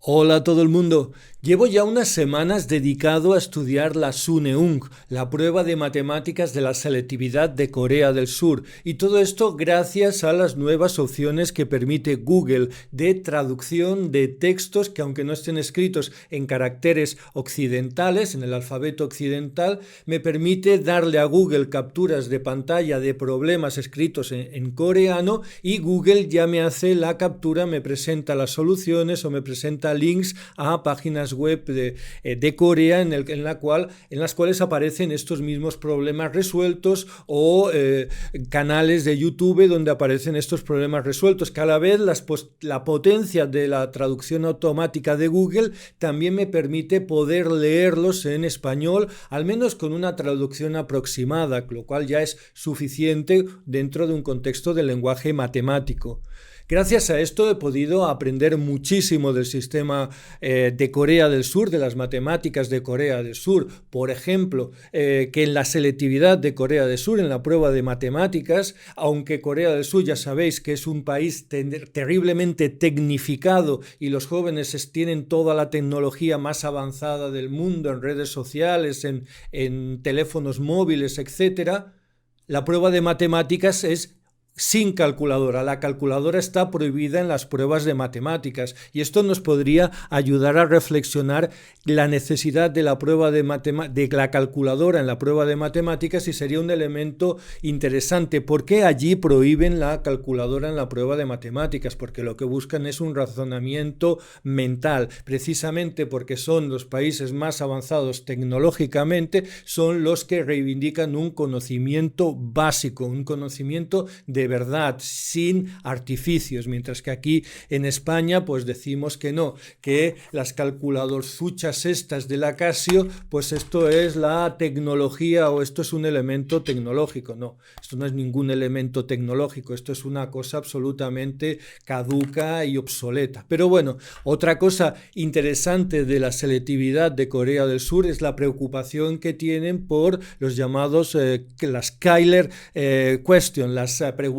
Hola a todo el mundo. Llevo ya unas semanas dedicado a estudiar la Suneung, la prueba de matemáticas de la selectividad de Corea del Sur, y todo esto gracias a las nuevas opciones que permite Google de traducción de textos que, aunque no estén escritos en caracteres occidentales, en el alfabeto occidental, me permite darle a Google capturas de pantalla de problemas escritos en coreano y Google ya me hace la captura, me presenta las soluciones o me presenta links a páginas web de Corea en las cuales aparecen estos mismos problemas resueltos o canales de YouTube donde aparecen estos problemas resueltos. Cada vez la potencia de la traducción automática de Google también me permite poder leerlos en español, al menos con una traducción aproximada, lo cual ya es suficiente dentro de un contexto de lenguaje matemático. Gracias a esto he podido aprender muchísimo del sistema de Corea del Sur, de las matemáticas de Corea del Sur. Por ejemplo, que en la selectividad de Corea del Sur, en la prueba de matemáticas, aunque Corea del Sur ya sabéis que es un país terriblemente tecnificado y los jóvenes tienen toda la tecnología más avanzada del mundo en redes sociales, en teléfonos móviles, etc., la prueba de matemáticas es sin calculadora. La calculadora está prohibida en las pruebas de matemáticas y esto nos podría ayudar a reflexionar la necesidad de la prueba de la calculadora en la prueba de matemáticas y sería un elemento interesante. ¿Por qué allí prohíben la calculadora en la prueba de matemáticas? Porque lo que buscan es un razonamiento mental, precisamente porque son los países más avanzados tecnológicamente, son los que reivindican un conocimiento básico, un conocimiento de verdad, sin artificios, mientras que aquí en España pues decimos que no, que las calculadorzuchas estas de la Casio, pues esto es la tecnología o esto es un elemento tecnológico. No, esto no es ningún elemento tecnológico, esto es una cosa absolutamente caduca y obsoleta. Pero bueno, otra cosa interesante de la selectividad de Corea del Sur es la preocupación que tienen por los llamados las Killer question, las preguntas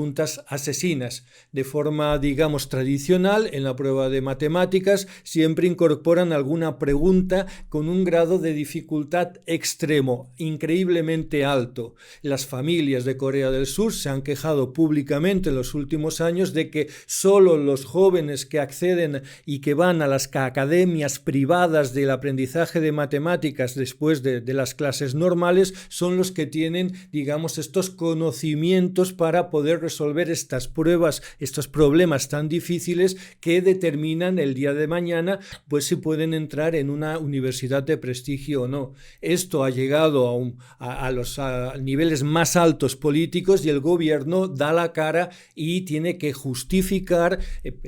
asesinas. De forma, digamos, tradicional, en la prueba de matemáticas siempre incorporan alguna pregunta con un grado de dificultad extremo, increíblemente alto. Las familias de Corea del Sur se han quejado públicamente en los últimos años de que solo los jóvenes que acceden y que van a las academias privadas del aprendizaje de matemáticas después de las clases normales son los que tienen, digamos, estos conocimientos para poder resolver estas pruebas, estos problemas tan difíciles que determinan el día de mañana pues si pueden entrar en una universidad de prestigio o no. Esto ha llegado a los niveles más altos políticos y el gobierno da la cara y tiene que justificar,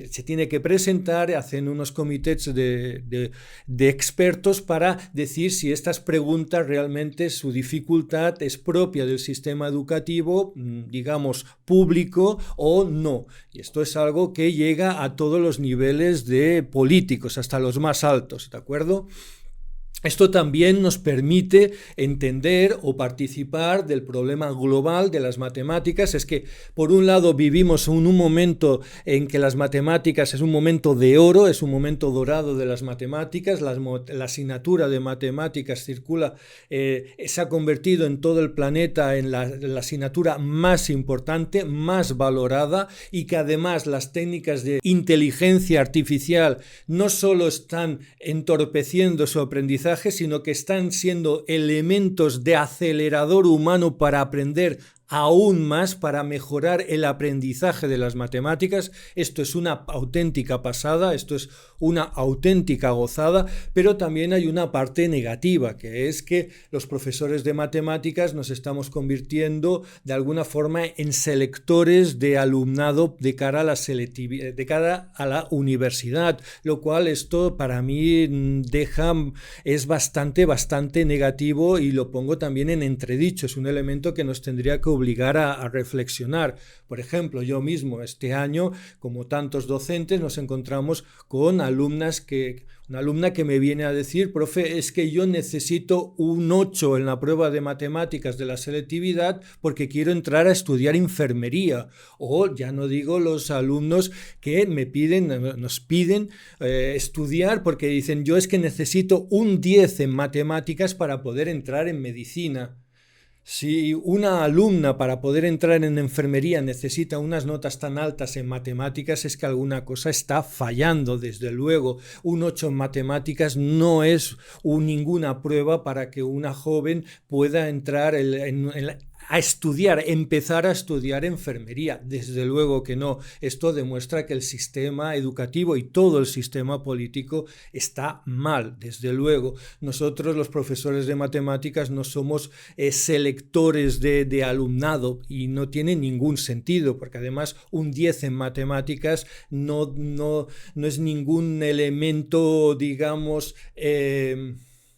se tiene que presentar, hacen unos comités de expertos para decir si estas preguntas realmente su dificultad es propia del sistema educativo, digamos, público o no. Y esto es algo que llega a todos los niveles de políticos, hasta los más altos, ¿de acuerdo? Esto también nos permite entender o participar del problema global de las matemáticas. Es que, por un lado, vivimos en un momento en que las matemáticas es un momento de oro, es un momento dorado de las matemáticas. La asignatura de matemáticas circula, se ha convertido en todo el planeta en la asignatura más importante, más valorada y que además las técnicas de inteligencia artificial no solo están entorpeciendo su aprendizaje, sino que están siendo elementos de acelerador humano para aprender aún más, para mejorar el aprendizaje de las matemáticas. Esto es una auténtica pasada, esto es una auténtica gozada, pero también hay una parte negativa, que es que los profesores de matemáticas nos estamos convirtiendo de alguna forma en selectores de alumnado de cara a la selectividad, de cara a la universidad, lo cual esto para mí es bastante negativo y lo pongo también en entredicho. Es un elemento que nos tendría que obligar a reflexionar. Por ejemplo, yo mismo este año, como tantos docentes, nos encontramos con una alumna que me viene a decir: profe, es que yo necesito un 8 en la prueba de matemáticas de la selectividad porque quiero entrar a estudiar enfermería. O ya no digo los alumnos que nos piden estudiar porque dicen: yo es que necesito un 10 en matemáticas para poder entrar en medicina. Si una alumna para poder entrar en enfermería necesita unas notas tan altas en matemáticas, es que alguna cosa está fallando, desde luego. Un 8 en matemáticas no es ninguna prueba para que una joven pueda entrar empezar a estudiar enfermería. Desde luego que no. Esto demuestra que el sistema educativo y todo el sistema político está mal, desde luego. Nosotros, los profesores de matemáticas, no somos selectores de alumnado, y no tiene ningún sentido, porque además un 10 en matemáticas no es ningún elemento, digamos,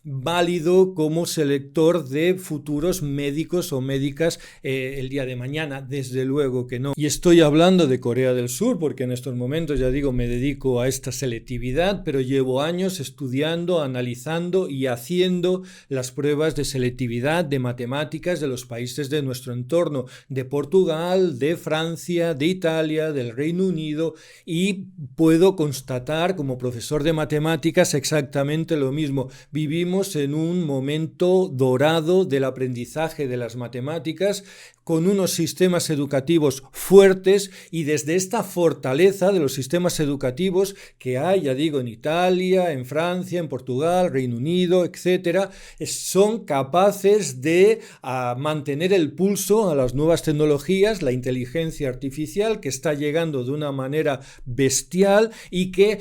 válido como selector de futuros médicos o médicas el día de mañana, desde luego que no. Y estoy hablando de Corea del Sur porque en estos momentos, ya digo, me dedico a esta selectividad, pero llevo años estudiando, analizando y haciendo las pruebas de selectividad de matemáticas de los países de nuestro entorno, de Portugal, de Francia, de Italia, del Reino Unido, y puedo constatar como profesor de matemáticas exactamente lo mismo. Vivimos en un momento dorado del aprendizaje de las matemáticas, con unos sistemas educativos fuertes, y desde esta fortaleza de los sistemas educativos que hay, ya digo, en Italia, en Francia, en Portugal, Reino Unido, etcétera, son capaces de mantener el pulso a las nuevas tecnologías, la inteligencia artificial, que está llegando de una manera bestial, y que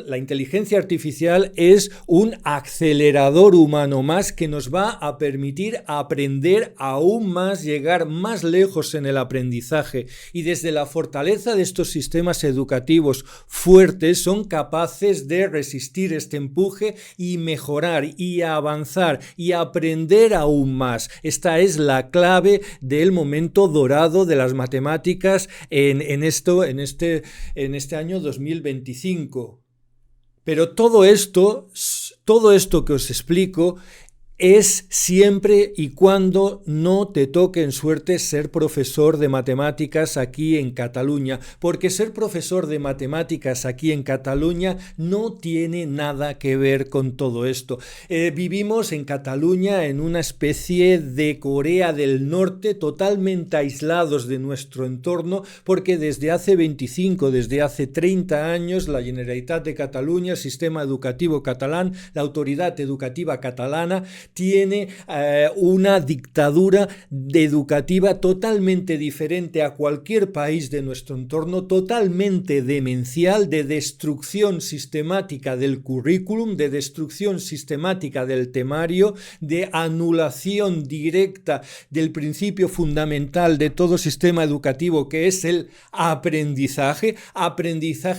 la inteligencia artificial es un acelerador humano más que nos va a permitir aprender aún más, llegar más lejos en el aprendizaje, y desde la fortaleza de estos sistemas educativos fuertes son capaces de resistir este empuje y mejorar y avanzar y aprender aún más. Esta es la clave del momento dorado de las matemáticas en este año 2025. Pero todo esto que os explico es siempre y cuando no te toque en suerte ser profesor de matemáticas aquí en Cataluña, porque ser profesor de matemáticas aquí en Cataluña no tiene nada que ver con todo esto. Vivimos en Cataluña en una especie de Corea del Norte, totalmente aislados de nuestro entorno, porque desde hace 30 años la Generalitat de Cataluña, el sistema educativo catalán, la autoridad educativa catalana, tiene una dictadura educativa totalmente diferente a cualquier país de nuestro entorno, totalmente demencial, de destrucción sistemática del currículum, de destrucción sistemática del temario, de anulación directa del principio fundamental de todo sistema educativo, que es el aprendizaje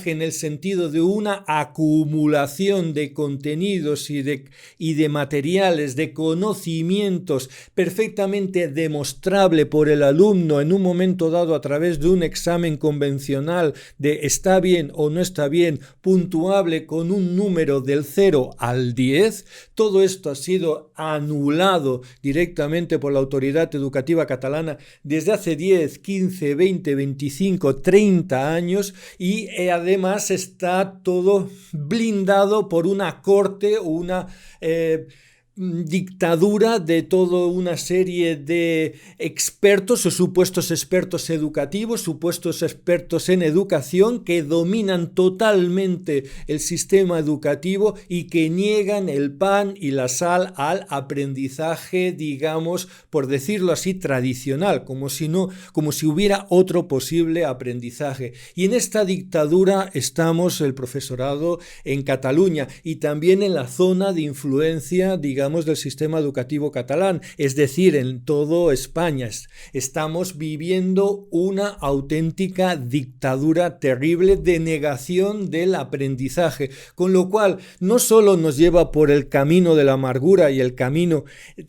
en el sentido de una acumulación de contenidos y de materiales, de conocimientos perfectamente demostrable por el alumno en un momento dado a través de un examen convencional de está bien o no está bien, puntuable con un número del 0 al 10. Todo esto ha sido anulado directamente por la autoridad educativa catalana desde hace 10, 15, 20, 25, 30 años, y además está todo blindado por una corte o una dictadura de toda una serie de expertos o supuestos expertos educativos, supuestos expertos en educación, que dominan totalmente el sistema educativo y que niegan el pan y la sal al aprendizaje, digamos, por decirlo así, tradicional, como si hubiera otro posible aprendizaje. Y en esta dictadura estamos el profesorado en Cataluña, y también en la zona de influencia, digamos, digamos, del sistema educativo catalán, es decir, en toda España. Estamos viviendo una auténtica dictadura terrible de negación del aprendizaje, con lo cual no solo nos lleva por el camino de la amargura y el camino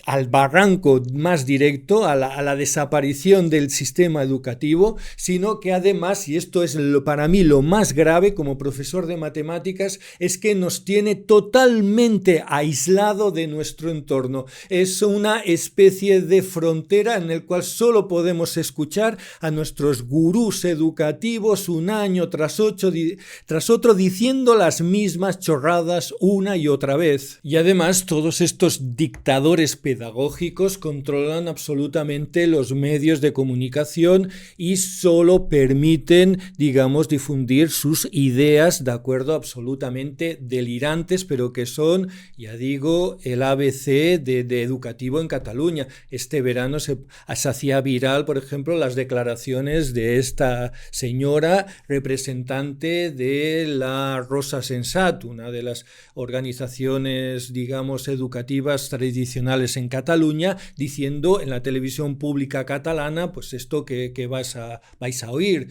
al barranco más directo, a la desaparición del sistema educativo, sino que además, y esto es para mí lo más grave como profesor de matemáticas, es que nos tiene totalmente aislado de nuestro entorno. Es una especie de frontera en la cual solo podemos escuchar a nuestros gurús educativos un año tras otro diciendo las mismas chorradas una y otra vez. Y además todos estos dictadores pedagógicos controlan absolutamente los medios de comunicación y solo permiten, digamos, difundir sus ideas, de acuerdo, absolutamente delirantes, pero que son, ya digo, el ABC de educativo en Cataluña. Este verano se hacía viral, por ejemplo, las declaraciones de esta señora representante de la Rosa Sensat, una de las organizaciones, digamos, educativas tradicionales en Cataluña, diciendo en la televisión pública catalana, pues esto que vais a oír.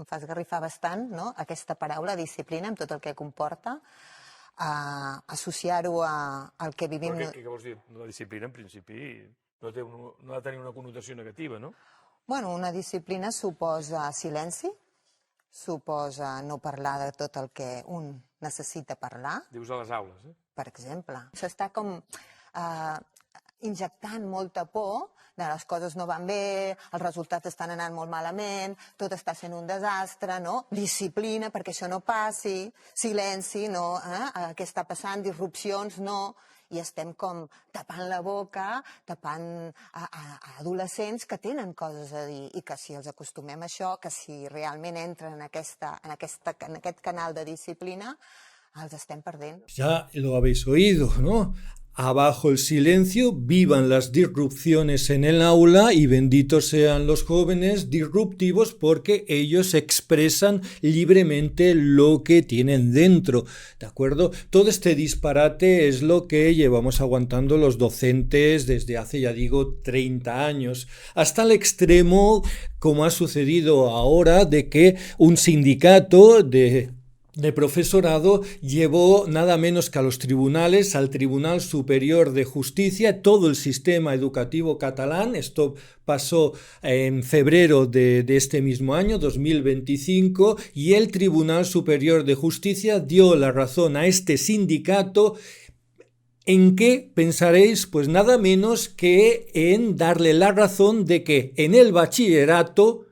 Em fa esgarrifar bastant, no?, aquesta paraula, disciplina, amb tot el que comporta, associar-ho al que vivim... Però què vols dir? La disciplina, en principi, no ha de tenir una connotació negativa, no? Bueno, una disciplina suposa silenci, suposa no parlar de tot el que un necessita parlar. Dius a les aules, eh? Per exemple. S'està com injectant molta por de les coses no van bé, els resultats estan anant molt malament, tot està sent un desastre, no? Disciplina perquè això no passi, silenci, no? Què està passant? Disrupcions, no? I estem com tapant la boca, tapant a adolescents que tenen coses a dir i que si els acostumem a això, que si realment entren en aquest canal de disciplina, els estem perdent. Ya lo habéis oído, ¿no? Abajo el silencio, vivan las disrupciones en el aula y benditos sean los jóvenes disruptivos porque ellos expresan libremente lo que tienen dentro, ¿de acuerdo? Todo este disparate es lo que llevamos aguantando los docentes desde hace, ya digo, 30 años, hasta el extremo, como ha sucedido ahora, de que un sindicato de profesorado llevó nada menos que a los tribunales, al Tribunal Superior de Justicia, todo el sistema educativo catalán. Esto pasó en febrero de este mismo año, 2025, y el Tribunal Superior de Justicia dio la razón a este sindicato. ¿En qué pensaréis? Pues nada menos que en darle la razón de que en el bachillerato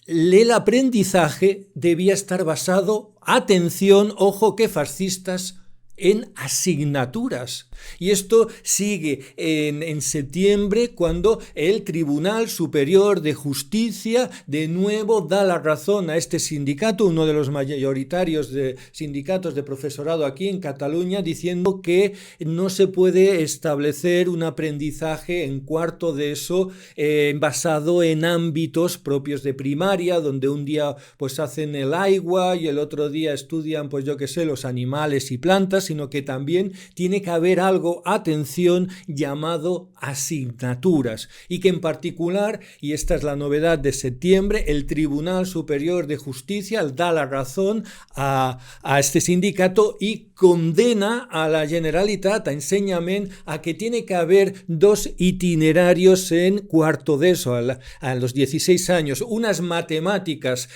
el aprendizaje debía estar basado, atención, ojo que fascistas, en asignaturas. Y esto sigue en septiembre, cuando el Tribunal Superior de Justicia de nuevo da la razón a este sindicato, uno de los mayoritarios de sindicatos de profesorado aquí en Cataluña, diciendo que no se puede establecer un aprendizaje en cuarto de ESO basado en ámbitos propios de primaria, donde un día pues hacen el agua y el otro día estudian, pues yo qué sé, los animales y plantas, sino que también tiene que haber algo, atención, llamado asignaturas, y que en particular, y esta es la novedad de septiembre, el Tribunal Superior de Justicia da la razón a este sindicato y condena a la Generalitat, a Ensenyament, a que tiene que haber dos itinerarios en cuarto de ESO, a los 16 años, unas matemáticas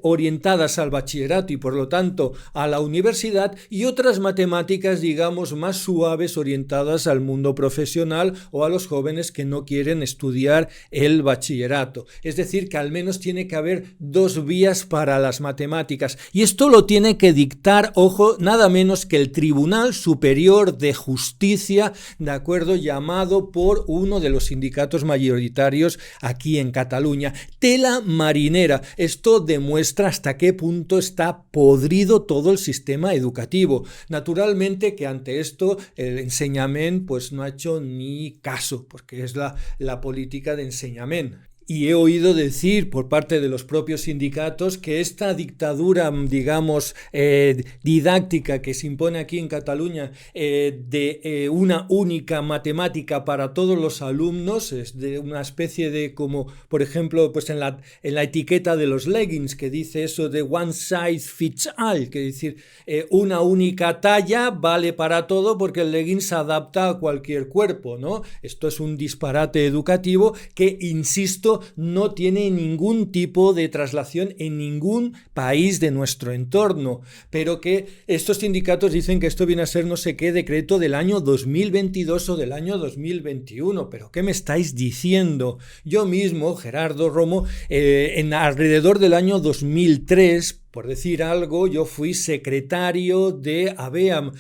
orientadas al bachillerato y por lo tanto a la universidad, y otras matemáticas, digamos, más suaves, orientadas al mundo profesional o a los jóvenes que no quieren estudiar el bachillerato. Es decir, que al menos tiene que haber dos vías para las matemáticas, y esto lo tiene que dictar, ojo, nada menos que el Tribunal Superior de Justicia, de acuerdo, llamado por uno de los sindicatos mayoritarios aquí en Cataluña. Tela marinera. Esto demuestra hasta qué punto está podrido todo el sistema educativo. Naturalmente que ante esto el Ensenyament pues no ha hecho ni caso, porque es la política de Ensenyament. Y he oído decir por parte de los propios sindicatos que esta dictadura, digamos, didáctica que se impone aquí en Cataluña de una única matemática para todos los alumnos, es de una especie de como, por ejemplo, pues en la etiqueta de los leggings que dice eso de one size fits all, que es decir, una única talla vale para todo porque el legging se adapta a cualquier cuerpo, ¿no? Esto es un disparate educativo que, insisto, no tiene ningún tipo de traslación en ningún país de nuestro entorno, pero que estos sindicatos dicen que esto viene a ser no sé qué decreto del año 2022 o del año 2021, pero ¿qué me estáis diciendo? Yo mismo, Gerardo Romo, alrededor del año 2003, por decir algo, yo fui secretario de ABEAM,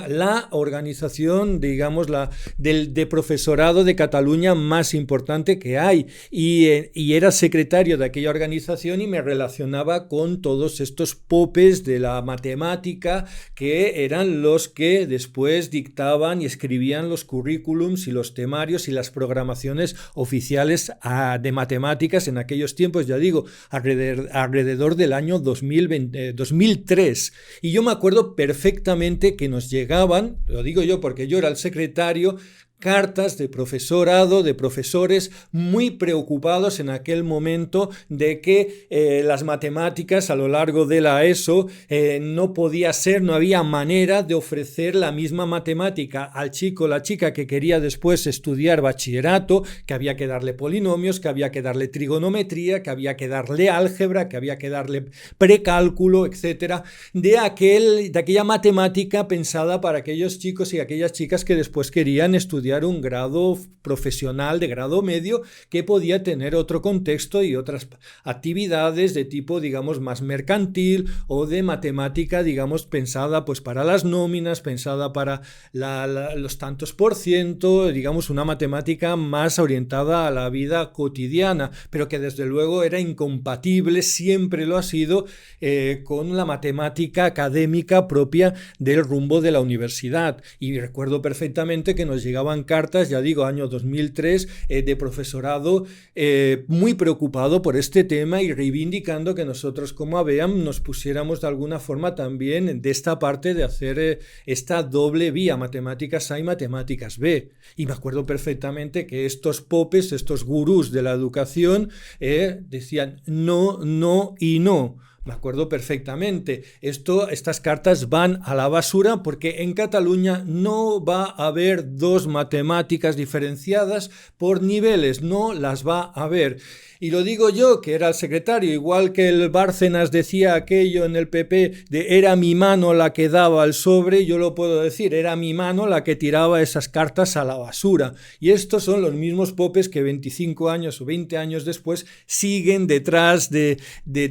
la organización, digamos, de profesorado de Cataluña más importante que hay, y era secretario de aquella organización y me relacionaba con todos estos popes de la matemática que eran los que después dictaban y escribían los currículums y los temarios y las programaciones oficiales de matemáticas en aquellos tiempos, ya digo, alrededor del año 2003. Y yo me acuerdo perfectamente que nos llegaban, lo digo yo porque yo era el secretario, cartas de profesorado, de profesores muy preocupados en aquel momento de que las matemáticas a lo largo de la ESO no podía ser, no había manera de ofrecer la misma matemática al chico o la chica que quería después estudiar bachillerato, que había que darle polinomios, que había que darle trigonometría, que había que darle álgebra, que había que darle precálculo, etcétera, de aquella matemática pensada para aquellos chicos y aquellas chicas que después querían estudiar un grado profesional de grado medio que podía tener otro contexto y otras actividades de tipo, digamos, más mercantil o de matemática, digamos, pensada pues para las nóminas, pensada para los tantos por ciento, digamos, una matemática más orientada a la vida cotidiana, pero que desde luego era incompatible, siempre lo ha sido, con la matemática académica propia del rumbo de la universidad. Y recuerdo perfectamente que nos llegaban cartas, ya digo, año 2003, de profesorado muy preocupado por este tema y reivindicando que nosotros como ABEAM nos pusiéramos de alguna forma también de esta parte de hacer esta doble vía, matemáticas A y matemáticas B. Y me acuerdo perfectamente que estos popes, estos gurús de la educación, decían no, no y no. Me acuerdo perfectamente. Estas cartas van a la basura porque en Cataluña no va a haber dos matemáticas diferenciadas por niveles, no las va a haber. Y lo digo yo, que era el secretario, igual que el Bárcenas decía aquello en el PP de era mi mano la que daba el sobre, yo lo puedo decir, era mi mano la que tiraba esas cartas a la basura. Y estos son los mismos popes que 25 años o 20 años después siguen detrás de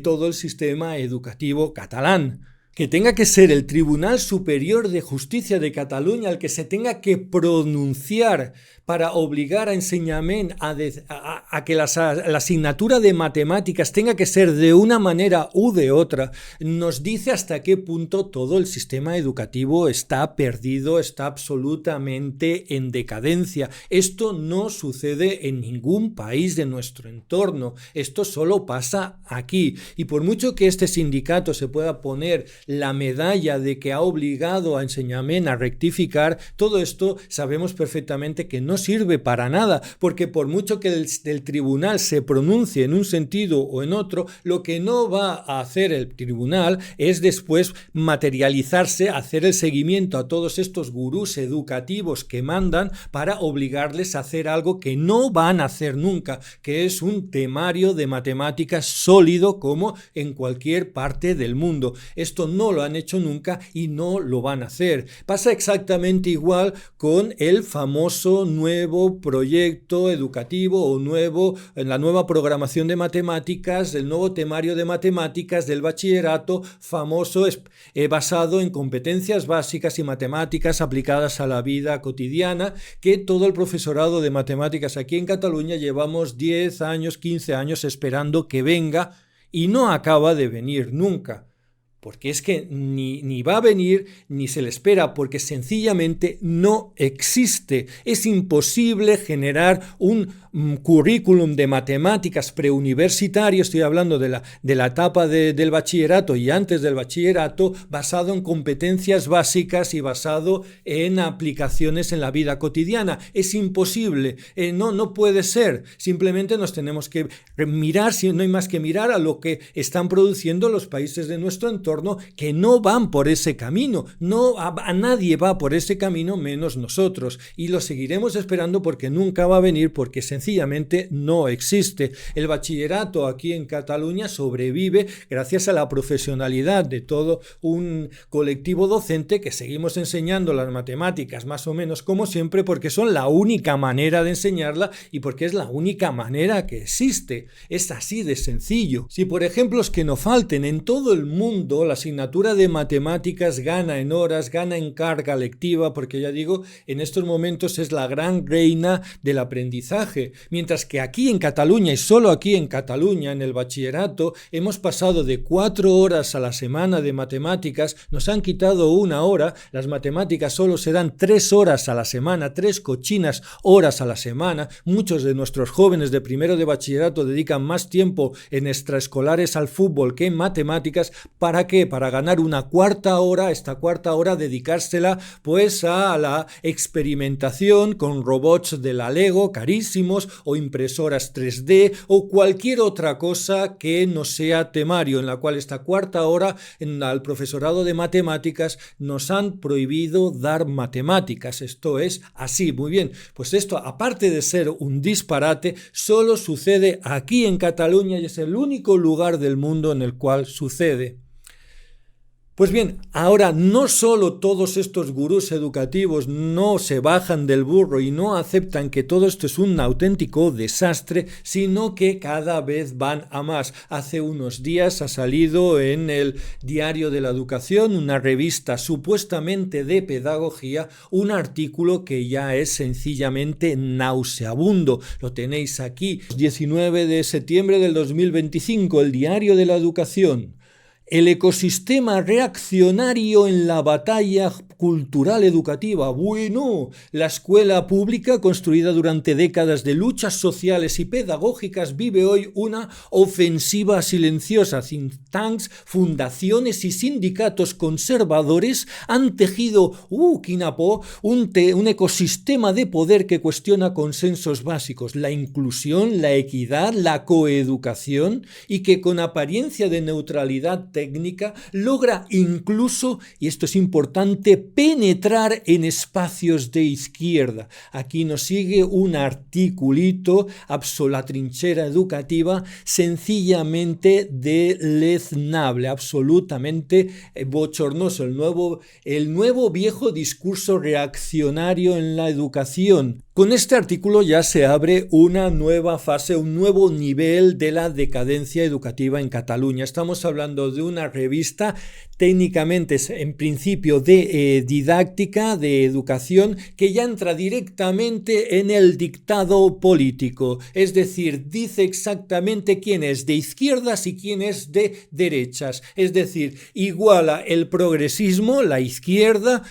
todo el sistema educativo catalán. Que tenga que ser el Tribunal Superior de Justicia de Cataluña el que se tenga que pronunciar para obligar a enseñament a que la asignatura de matemáticas tenga que ser de una manera u de otra, nos dice hasta qué punto todo el sistema educativo está perdido, está absolutamente en decadencia. Esto no sucede en ningún país de nuestro entorno, esto solo pasa aquí. Y por mucho que este sindicato se pueda poner la medalla de que ha obligado a enseñament a rectificar, todo esto sabemos perfectamente que no sirve para nada, porque por mucho que el tribunal se pronuncie en un sentido o en otro, lo que no va a hacer el tribunal es después materializarse, hacer el seguimiento a todos estos gurús educativos que mandan para obligarles a hacer algo que no van a hacer nunca, que es un temario de matemáticas sólido como en cualquier parte del mundo. Esto no lo han hecho nunca y no lo van a hacer. Pasa exactamente igual con el famoso nuevo proyecto educativo o la nueva programación de matemáticas, el nuevo temario de matemáticas del bachillerato famoso basado en competencias básicas y matemáticas aplicadas a la vida cotidiana, que todo el profesorado de matemáticas aquí en Cataluña llevamos 10 años, 15 años esperando que venga y no acaba de venir nunca. Porque es que ni va a venir ni se le espera, porque sencillamente no existe. Es imposible generar currículum de matemáticas preuniversitario, estoy hablando de la etapa del bachillerato y antes del bachillerato, basado en competencias básicas y basado en aplicaciones en la vida cotidiana. Es imposible, no puede ser. Simplemente nos tenemos que mirar, no hay más que mirar a lo que están produciendo los países de nuestro entorno que no van por ese camino. A nadie va por ese camino menos nosotros, y lo seguiremos esperando porque nunca va a venir, porque sencillamente no existe. El bachillerato aquí en Cataluña sobrevive gracias a la profesionalidad de todo un colectivo docente que seguimos enseñando las matemáticas más o menos como siempre, porque son la única manera de enseñarla y porque es la única manera que existe. Es así de sencillo. Si por ejemplo es que no falten, en todo el mundo la asignatura de matemáticas gana en horas, gana en carga lectiva, porque ya digo, en estos momentos es la gran reina del aprendizaje, mientras que aquí en Cataluña, y solo aquí en Cataluña, en el bachillerato, hemos pasado de 4 horas a la semana de matemáticas, nos han quitado 1 hora, las matemáticas solo se dan 3 horas a la semana, 3 cochinas horas a la semana. Muchos de nuestros jóvenes de primero de bachillerato dedican más tiempo en extraescolares al fútbol que en matemáticas. ¿Para qué? Para ganar una cuarta hora, esta cuarta hora dedicársela pues a la experimentación con robots de la Lego carísimos o impresoras 3D o cualquier otra cosa que no sea temario, en la cual esta cuarta hora al profesorado de matemáticas nos han prohibido dar matemáticas. Esto es así, muy bien. Pues esto, aparte de ser un disparate, solo sucede aquí en Cataluña y es el único lugar del mundo en el cual sucede. Pues bien, ahora no solo todos estos gurús educativos no se bajan del burro y no aceptan que todo esto es un auténtico desastre, sino que cada vez van a más. Hace unos días ha salido en el Diario de la Educación, una revista supuestamente de pedagogía, un artículo que ya es sencillamente nauseabundo. Lo tenéis aquí, 19 de septiembre del 2025, el Diario de la Educación. El ecosistema reaccionario en la batalla cultural educativa. Bueno, la escuela pública, construida durante décadas de luchas sociales y pedagógicas, vive hoy una ofensiva silenciosa. Think tanks, fundaciones y sindicatos conservadores han tejido, quinapó, un ecosistema de poder que cuestiona consensos básicos, la inclusión, la equidad, la coeducación, y que con apariencia de neutralidad técnica logra incluso, y esto es importante, penetrar en espacios de izquierda. Aquí nos sigue un articulito, la trinchera educativa, sencillamente deleznable, absolutamente bochornoso, el nuevo viejo discurso reaccionario en la educación. Con este artículo ya se abre una nueva fase, un nuevo nivel de la decadencia educativa en Cataluña. Estamos hablando de una revista técnicamente, en principio, de didáctica, de educación, que ya entra directamente en el dictado político. Es decir, dice exactamente quién es de izquierdas y quién es de derechas. Es decir, iguala el progresismo, la izquierda,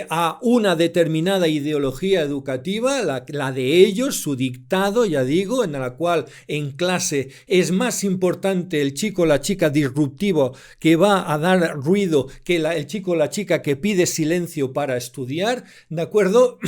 a una determinada ideología educativa, la de ellos, su dictado, ya digo, en la cual en clase es más importante el chico o la chica disruptivo que va a dar ruido que el chico o la chica que pide silencio para estudiar, ¿de acuerdo?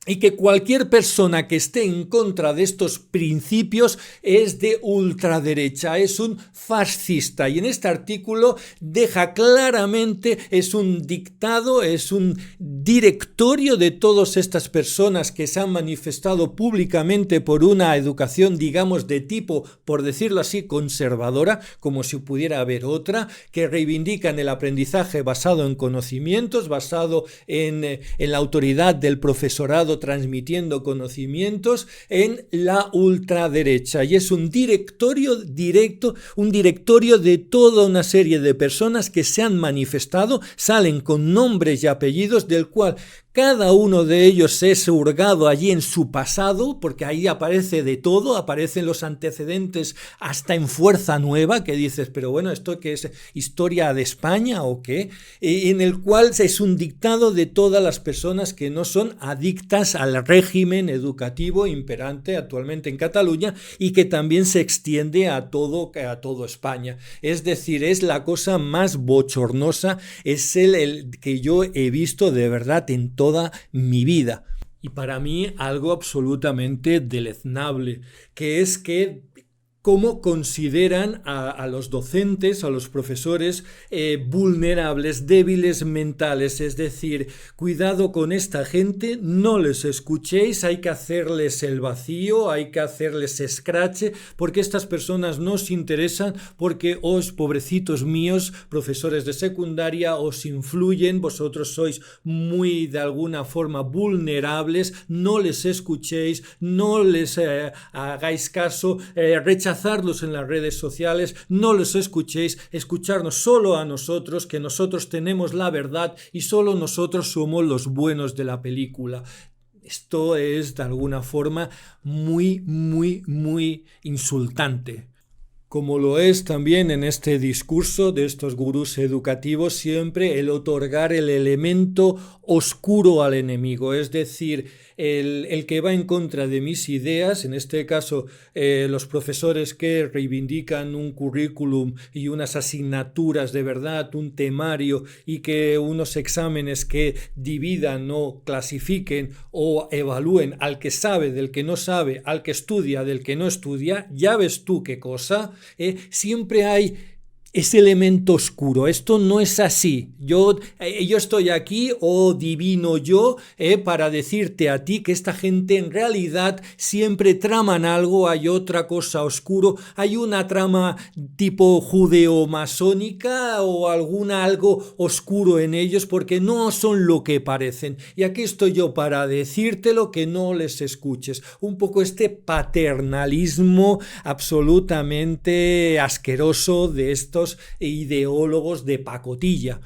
Y que cualquier persona que esté en contra de estos principios es de ultraderecha, es un fascista. Y en este artículo deja claramente, es un dictado, es un directorio de todas estas personas que se han manifestado públicamente por una educación, digamos, de tipo, por decirlo así, conservadora, como si pudiera haber otra, que reivindican el aprendizaje basado en conocimientos, basado en la autoridad del profesorado transmitiendo conocimientos, en la ultraderecha, y es un directorio directo, un directorio de toda una serie de personas que se han manifestado, salen con nombres y apellidos, del cual Cada uno de ellos es hurgado allí en su pasado, porque ahí aparece de todo, aparecen los antecedentes hasta en Fuerza Nueva, que dices, pero bueno, ¿esto qué es? ¿Historia de España o qué? En el cual es un dictado de todas las personas que no son adictas al régimen educativo imperante actualmente en Cataluña y que también se extiende a todo España. Es decir, es la cosa más bochornosa, es el que yo he visto de verdad en toda mi vida. Y para mí algo absolutamente deleznable, que es que cómo consideran a los docentes, a los profesores vulnerables, débiles mentales, es decir, cuidado con esta gente, no les escuchéis, hay que hacerles el vacío, hay que hacerles escrache, porque estas personas no os interesan, porque os, pobrecitos míos, profesores de secundaria, os influyen, vosotros sois muy de alguna forma vulnerables, no les escuchéis, no les hagáis caso, rechazadlos en las redes sociales, no los escuchéis, escucharnos solo a nosotros, que nosotros tenemos la verdad y solo nosotros somos los buenos de la película. Esto es de alguna forma muy, muy, muy insultante. Como lo es también en este discurso de estos gurús educativos siempre el otorgar el elemento oscuro al enemigo, es decir, el que va en contra de mis ideas, en este caso los profesores que reivindican un currículum y unas asignaturas de verdad, un temario y que unos exámenes que dividan o clasifiquen o evalúen al que sabe del que no sabe, al que estudia del que no estudia, ya ves tú qué cosa, siempre hay ese elemento oscuro. Esto no es así. Yo estoy aquí, oh divino yo, para decirte a ti que esta gente en realidad siempre traman algo, hay otra cosa oscuro, hay una trama tipo judeo-masónica o algo oscuro en ellos porque no son lo que parecen. Y aquí estoy yo para decírtelo, que no les escuches. Un poco este paternalismo absolutamente asqueroso de estos ideólogos de pacotilla.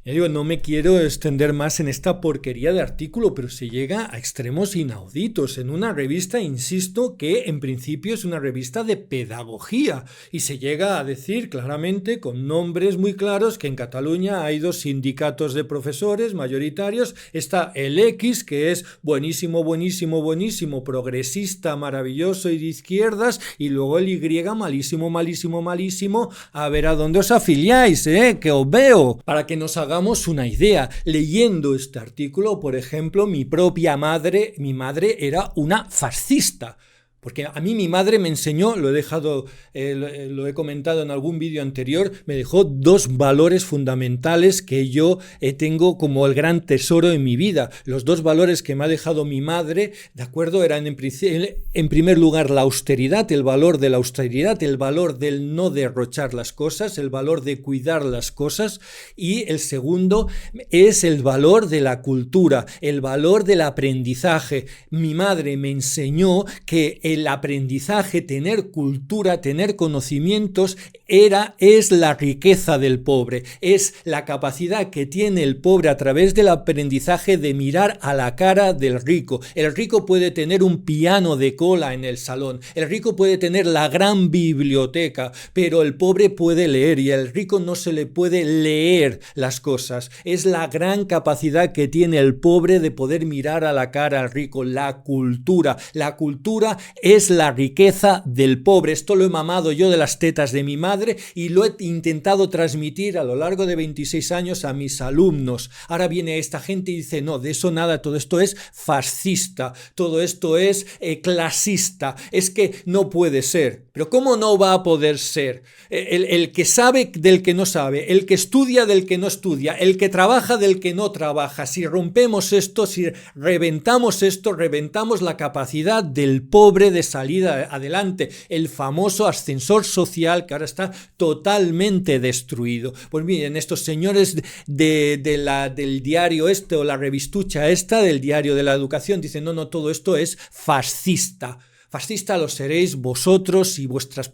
Yo no me quiero extender más en esta porquería de artículo, pero se llega a extremos inauditos en una revista, insisto, que en principio es una revista de pedagogía y se llega a decir claramente con nombres muy claros que en Cataluña hay dos sindicatos de profesores mayoritarios. Está el X, que es buenísimo, buenísimo, buenísimo, progresista, maravilloso y de izquierdas, y luego el Y, malísimo, malísimo, malísimo. A ver a dónde os afiliáis, que os veo, para que nos hagamos una idea. Leyendo este artículo, por ejemplo, mi madre era una fascista. Porque a mí mi madre me enseñó, lo he comentado en algún vídeo anterior, me dejó dos valores fundamentales que yo tengo como el gran tesoro en mi vida. Los dos valores que me ha dejado mi madre, ¿de acuerdo? Eran en primer lugar la austeridad, el valor de la austeridad, el valor del no derrochar las cosas, el valor de cuidar las cosas, y el segundo es el valor de la cultura, el valor del aprendizaje. Mi madre me enseñó que el aprendizaje, tener cultura, tener conocimientos, es la riqueza del pobre, es la capacidad que tiene el pobre a través del aprendizaje de mirar a la cara del rico. El rico puede tener un piano de cola en el salón, el rico puede tener la gran biblioteca, pero el pobre puede leer y al rico no se le puede leer las cosas. Es la gran capacidad que tiene el pobre de poder mirar a la cara al rico, la cultura. La cultura es la riqueza del pobre. Esto lo he mamado yo de las tetas de mi madre y lo he intentado transmitir a lo largo de 26 años a mis alumnos. Ahora viene esta gente y dice, no, de eso nada, todo esto es fascista, todo esto es clasista, es que no puede ser. Pero ¿cómo no va a poder ser? El que sabe del que no sabe, el que estudia del que no estudia, el que trabaja del que no trabaja. Si rompemos esto, si reventamos esto, reventamos la capacidad del pobre de salir adelante, el famoso ascensor social que ahora está totalmente destruido. Pues miren, estos señores del diario este o la revistucha esta del diario de la educación dicen, no, todo esto es fascista. Fascista lo seréis vosotros y vuestras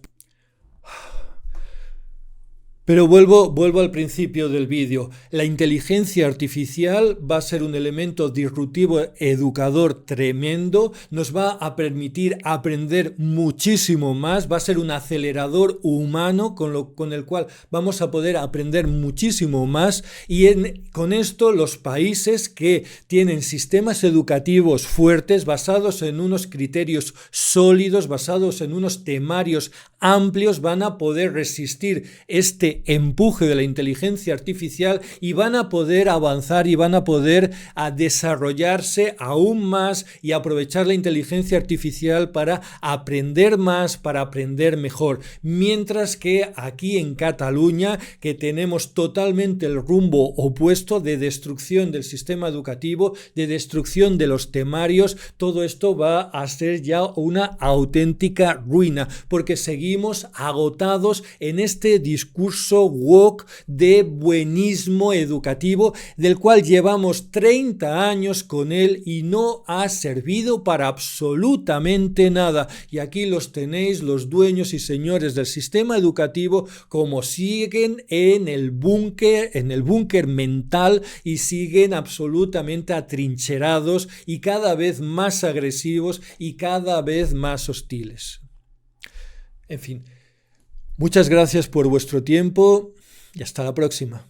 Pero vuelvo al principio del vídeo. La inteligencia artificial va a ser un elemento disruptivo, educador tremendo, nos va a permitir aprender muchísimo más, va a ser un acelerador humano con el cual vamos a poder aprender muchísimo más y con esto los países que tienen sistemas educativos fuertes, basados en unos criterios sólidos, basados en unos temarios amplios, van a poder resistir este empuje de la inteligencia artificial y van a poder avanzar y van a poder desarrollarse aún más y aprovechar la inteligencia artificial para aprender más, para aprender mejor. Mientras que aquí en Cataluña, que tenemos totalmente el rumbo opuesto de destrucción del sistema educativo, de destrucción de los temarios, todo esto va a ser ya una auténtica ruina, porque seguimos agotados en este discurso woke de buenismo educativo del cual llevamos 30 años con él y no ha servido para absolutamente nada. Y aquí los tenéis, los dueños y señores del sistema educativo, como siguen en el búnker mental y siguen absolutamente atrincherados y cada vez más agresivos y cada vez más hostiles. En fin, muchas gracias por vuestro tiempo y hasta la próxima.